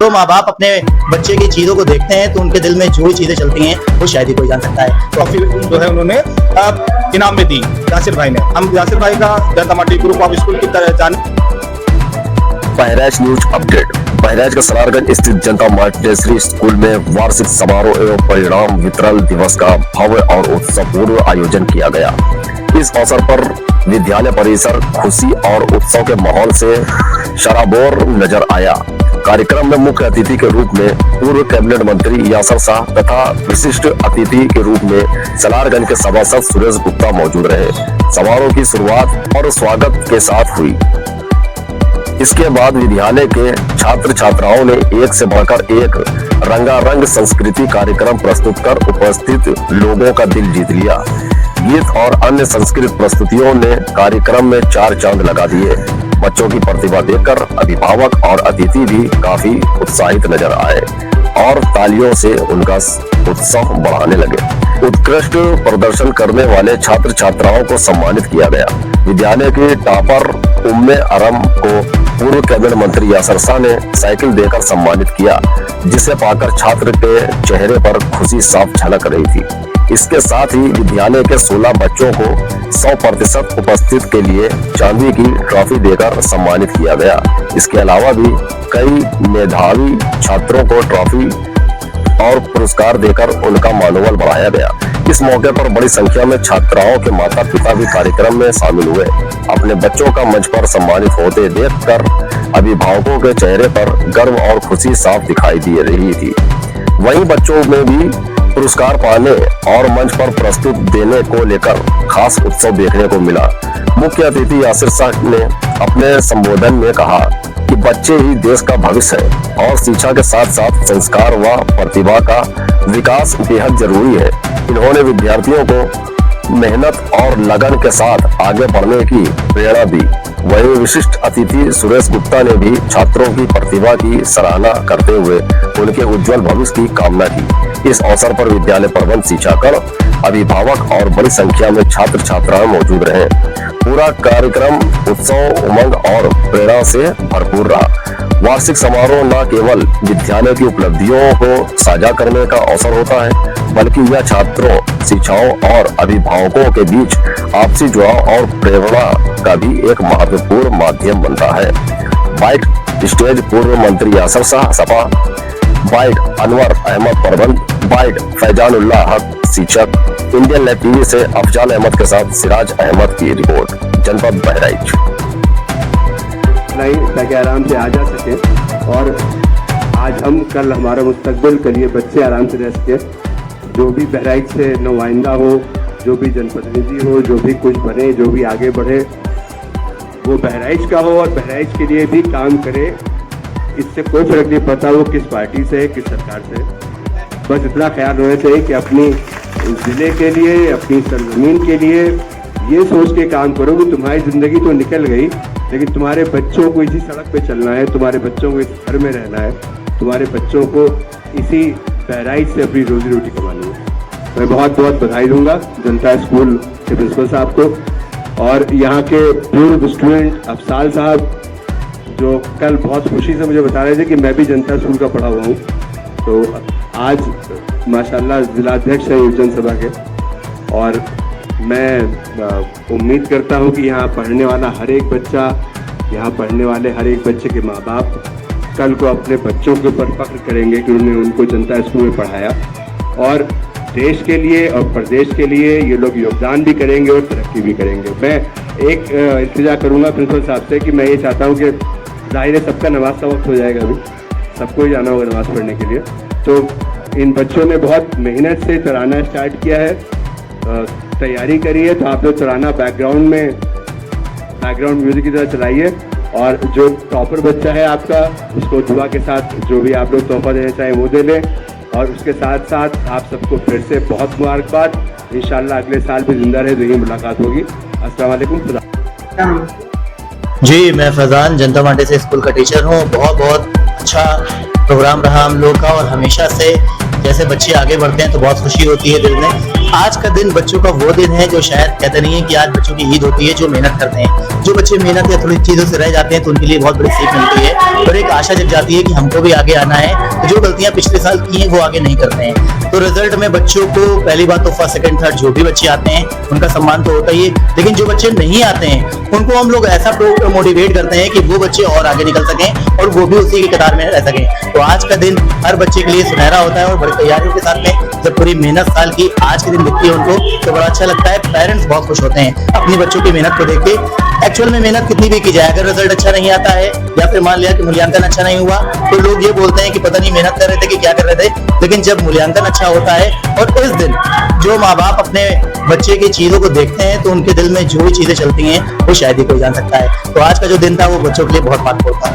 जो माँ बाप अपने बच्चे की चीजों को देखते हैं तो उनके दिल में जो भी चीजें चलती हैं वो शायद ही कोई जान सकता है। तो फिर जो है उन्होंने इनाम में दी यासिर भाई ने। हम यासिर भाई का जनता माटी ग्रुप ऑफ स्कूल की तरह जान। Bahraich news update. बहराइच का सरारगंज स्थित जनता मार्टेश्वरी स्कूल में वार्षिक समारोह एवं परिणाम वितरण दिवस का भव्य और उत्सवपूर्ण आयोजन किया गया। इस अवसर पर विद्यालय परिसर खुशी और उत्सव के माहौल से शराबोर नजर आया। कार्यक्रम में मुख्य अतिथि के रूप में पूर्व कैबिनेट मंत्री यासर शाह तथा विशिष्ट अतिथि के रूप में सलारगंज के सभासद सुरेश गुप्ता मौजूद रहे। समारोह की शुरुआत और स्वागत के साथ हुई। इसके बाद विद्यालय के छात्र छात्राओं ने एक से बढ़कर एक रंगारंग संस्कृति कार्यक्रम प्रस्तुत कर उपस्थित लोगों का दिल जीत लिया। गीत और अन्य संस्कृत प्रस्तुतियों ने कार्यक्रम में चार चांद लगा दिए। बच्चों की प्रतिभा देखकर अभिभावक और अतिथि भी काफी उत्साहित नजर आए और तालियों से उनका उत्साह बढ़ाने लगे। उत्कृष्ट प्रदर्शन करने वाले छात्र छात्राओं को सम्मानित किया गया। विद्यालय के टॉपर उम्मे अरम को पूर्व कैबिनेट मंत्री यासर शाह ने साइकिल देकर सम्मानित किया, जिसे पाकर छात्र के चेहरे पर खुशी साफ झलक रही थी। इसके साथ ही विद्यालय के 16 बच्चों को 100% उपस्थित के लिए चांदी की ट्रॉफी देकर सम्मानित किया गया। इसके अलावा भी कई मेधावी छात्रों को ट्रॉफी और पुरस्कार देकर उनका मनोबल बढ़ाया गया। इस मौके पर बड़ी संख्या में छात्राओं के माता पिता भी कार्यक्रम में शामिल हुए। अपने बच्चों का मंच पर सम्मानित होते देखकर अभिभावकों के चेहरे पर गर्व और खुशी साफ दिखाई दे रही थी। वहीं बच्चों में भी पुरस्कार पाने और मंच पर प्रस्तुत देने को लेकर खास उत्सव देखने को मिला। मुख्य अतिथि यासिर शाह ने अपने संबोधन में कहा कि बच्चे ही देश का भविष्य है और शिक्षा के साथ साथ संस्कार व प्रतिभा का विकास बेहद जरूरी है। इन्होंने विद्यार्थियों को मेहनत और लगन के साथ आगे बढ़ने की प्रेरणा दी। वहीं विशिष्ट अतिथि सुरेश गुप्ता ने भी छात्रों की प्रतिभा की सराहना करते हुए उनके उज्जवल भविष्य की कामना की। इस अवसर पर विद्यालय प्रबंध शिक्षागण, अभिभावक और बड़ी संख्या में छात्र छात्राएं मौजूद रहे। पूरा कार्यक्रम उत्सव, उमंग और प्रेरणा से भरपूर रहा। वार्षिक समारोह न केवल विद्यालय की उपलब्धियों को साझा करने का अवसर होता है, बल्कि यह छात्रों, शिक्षकों और अभिभावकों के बीच आपसी जुड़ाव और प्रेरणा का भी एक महत्वपूर्ण माध्यम बनता है। बाइट स्टेज पूर्व मंत्री यासर शाह सपा, बाइट अनवर अहमद प्रबंध, बाइट फैजानुल्लाह हक शिक्षक। इंडियन लाइव टीवी से अफजाल अहमद के साथ सिराज अहमद की रिपोर्ट, जनपद बहराइच। ताकि आराम से आ जा सके और आज हम कल हमारा मुस्तकबिल के लिए बच्चे आराम से रह सके। जो भी बहराइच से नुमाइंदा हो, जो भी जनप्रतिनिधि हो, जो भी कुछ बने, जो भी आगे बढ़े, वो बहराइच का हो और बहराइच के लिए भी काम करे। इससे कोई फर्क नहीं पड़ता वो किस पार्टी से है, किस सरकार से। बस इतना ख्याल होना चाहिए कि अपनी ज़िले के लिए, अपनी सरजमीन के लिए ये सोच के काम करो कि तुम्हारी ज़िंदगी तो निकल गई, लेकिन तुम्हारे बच्चों को इसी सड़क पे चलना है, तुम्हारे बच्चों को इस घर में रहना है, तुम्हारे बच्चों को इसी बहराइच से अपनी रोजी रोटी कमानी है। मैं बहुत बहुत बधाई दूंगा जनता स्कूल के प्रिंसिपल साहब को और यहाँ के पूर्व स्टूडेंट अफसाल साहब, जो कल बहुत खुशी से मुझे बता रहे थे कि मैं भी जनता स्कूल का पढ़ा हुआ हूँ। तो आज माशाल्लाह जिलाध्यक्ष है युवजन सभा के और मैं उम्मीद करता हूँ कि यहाँ पढ़ने वाला हर एक बच्चा, यहाँ पढ़ने वाले हर एक बच्चे के माँ बाप कल को अपने बच्चों के ऊपर फख्र करेंगे कि उन्होंने उनको जनता स्कूल में पढ़ाया और देश के लिए और प्रदेश के लिए ये लोग योगदान भी करेंगे और तरक्की भी करेंगे। मैं एक इल्तिजा करूँगा प्रिंसिपल साहब से कि मैं ये चाहता हूँ कि ज़ाहिर है सबका नमाज का वक्त हो जाएगा, अभी सबको ही जाना होगा नमाज़ पढ़ने के लिए। तो इन बच्चों ने बहुत मेहनत से तराना स्टार्ट किया है, तैयारी करी है। तो आप लोग तराना बैकग्राउंड म्यूजिक की तरह चलाइए और जो टॉपर बच्चा है आपका, उसको दुआ के साथ जो भी आप लोग तोहफा देना चाहें वो दे लें। और उसके साथ साथ आप सबको फिर से बहुत मुबारकबाद। इंशाल्लाह अगले साल भी जिंदा रहे तो यही मुलाकात होगी। अस्सलाम वालेकुम। जी, मैं फैजान जनता माटी से स्कूल का टीचर हूँ। बहुत बहुत अच्छा प्रोग्राम रहा हम लोग का और हमेशा से जैसे बच्चे आगे बढ़ते हैं तो बहुत खुशी होती है दिल में। आज का दिन बच्चों का वो दिन है जो शायद कहते नहीं है कि आज बच्चों की ईद होती है जो मेहनत करते हैं। जो बच्चे मेहनत या थोड़ी चीजों से रह जाते हैं तो उनके लिए बहुत बड़ी सीख मिलती है और एक आशा जग जाती है कि हमको भी आगे आना है। तो जो गलतियां पिछले साल की हैं वो आगे नहीं करते हैं। तो रिजल्ट में बच्चों को पहली बात तो फर्स्ट सेकंड थर्ड जो भी बच्चे आते हैं उनका सम्मान तो होता ही है, लेकिन जो बच्चे नहीं आते हैं उनको हम लोग ऐसा मोटिवेट करते हैं कि वो बच्चे और आगे निकल सकें और वो भी उसी की कतार में रह सकें। तो आज का दिन हर बच्चे के लिए सुनहरा होता है और बड़ी तैयारियों के साथ में जब पूरी मेहनत साल की आज के दिन दिखती है उनको तो बड़ा अच्छा लगता है। पेरेंट्स बहुत खुश होते हैं अपनी बच्चों की मेहनत को देख के। एक्चुअल में मेहनत कितनी भी की जाए, अगर रिजल्ट अच्छा नहीं आता है या फिर मान लिया कि मूल्यांकन अच्छा नहीं हुआ तो लोग ये बोलते हैं कि पता नहीं मेहनत कर रहे थे कि क्या कर रहे थे। लेकिन जब मूल्यांकन अच्छा होता है और इस दिन जो माँ बाप अपने बच्चे की चीजों को देखते हैं तो उनके दिल में जो भी चीजें चलती हैं वो शायद ही कोई जान सकता है। तो आज का जो दिन था वो बच्चों के लिए बहुत महत्वपूर्ण था।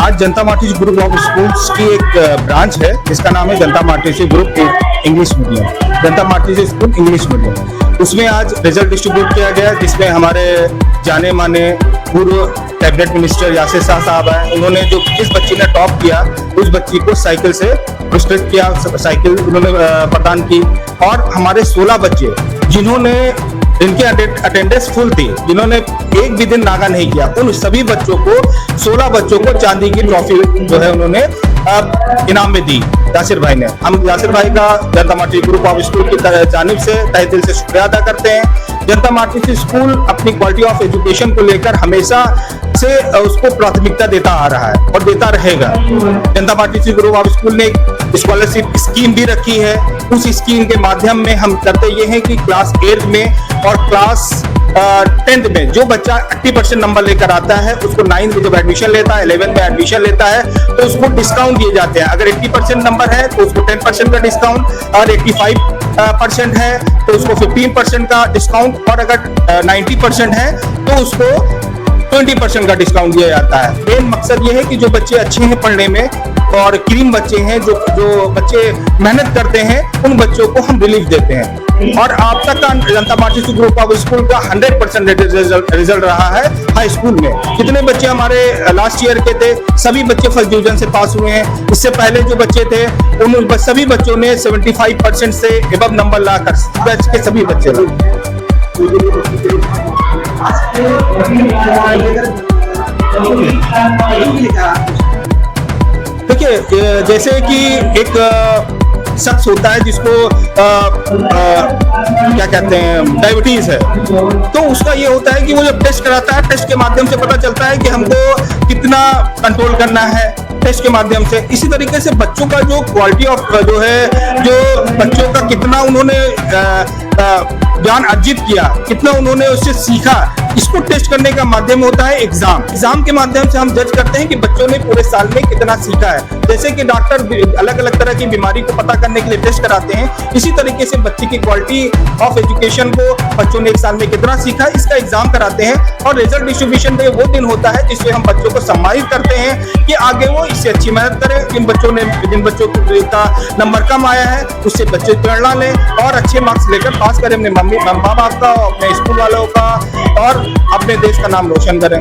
आज जनता मार्टिस ग्रुप ऑफ स्कूल्स की एक ब्रांच है जिसका नाम है जनता मार्टिस ग्रुप इंग्लिश मीडियम, जनता मार्टिस स्कूल इंग्लिश मीडियम। उसमें आज रिजल्ट डिस्ट्रीब्यूट किया गया जिसमें हमारे जाने माने पूर्व कैबिनेट मिनिस्टर यासिर शाह साहब हैं। उन्होंने जो जिस बच्ची ने टॉप किया उस बच्ची को साइकिल से पुरस्कृत किया, साइकिल उन्होंने प्रदान की। और हमारे 16 बच्चे जिनकी अटेंडेंस फुल थी, जिन्होंने एक भी दिन नागा नहीं किया, उन सभी बच्चों को 16 बच्चों को चांदी की ट्रॉफी जो है उन्होंने इनाम में दी यासिर भाई ने। हम यासिर भाई का जनता मार्टिस ग्रुप ऑफ स्कूल की जानिब से तहे दिल से शुक्रिया अदा करते हैं। जनता मार्टिस स्कूल अपनी क्वालिटी ऑफ एजुकेशन को लेकर हमेशा से उसको प्राथमिकता देता आ रहा है और देता रहेगा। जनता मार्टिस ग्रुप ऑफ स्कूल ने स्कॉलरशिप स्कीम भी रखी है। उस स्कीम के माध्यम में हम करते ये हैं कि क्लास 8 में और क्लास 10th में जो बच्चा 80% नंबर लेकर आता है उसको 9th में जब एडमिशन लेता है, 11th में एडमिशन लेता है तो उसको डिस्काउंट दिए जाते हैं। अगर 80% नंबर है तो उसको 10% का डिस्काउंट, और 85% है तो उसको 15% का डिस्काउंट, और अगर 90% है तो उसको 20% का डिस्काउंट दिया जाता है। मेन मकसद ये है कि जो बच्चे अच्छे हैं पढ़ने में और क्रीम बच्चे हैं, जो बच्चे मेहनत करते हैं, उन बच्चों को हम रिलीफ देते हैं। और अब तक का जनता मार्टिस ग्रुप ऑफ स्कूल का 100% रिजल्ट रहा है हाई स्कूल में। जितने बच्चे हमारे लास्ट ईयर के थे सभी बच्चे फर्स्ट डिवीजन से पास हुए हैं। इससे पहले जो बच्चे थे उन सभी बच्चों ने 75% से एबव नंबर लाकर बैच के सभी बच्चे देखिए, जैसे कि एक शख्स होता है जिसको क्या कहते हैं डायबिटीज है, तो उसका ये होता है कि वो जब टेस्ट कराता है टेस्ट के माध्यम से पता चलता है कि हमको कितना कंट्रोल करना है टेस्ट के माध्यम से। इसी तरीके से बच्चों का जो क्वालिटी ऑफ जो है, जो बच्चों का कितना उन्होंने ज्ञान अर्जित किया, कितना उन्होंने उससे सीखा, इसको टेस्ट करने का माध्यम होता है एग्जाम के माध्यम से हम जज करते हैं कि बच्चों ने पूरे साल में कितना सीखा है। जैसे कि डॉक्टर अलग अलग तरह की बीमारी को पता करने के लिए टेस्ट कराते हैं, इसी तरीके से बच्चे की क्वालिटी ऑफ एजुकेशन को बच्चों ने एक साल में कितना सीखा इसका एग्जाम कराते हैं। और रिजल्ट डिस्ट्रीब्यूशन डे वो दिन होता है जिससे हम बच्चों को सम्मानित करते हैं कि आगे वो इससे अच्छी मेहनत करें। जिन बच्चों का नंबर कम आया है उससे बच्चे प्रेरणा लें और अच्छे मार्क्स लेकर पास करें, अपने मम्मी बाप का, अपने स्कूल वालों का और अपने देश का नाम रोशन करें।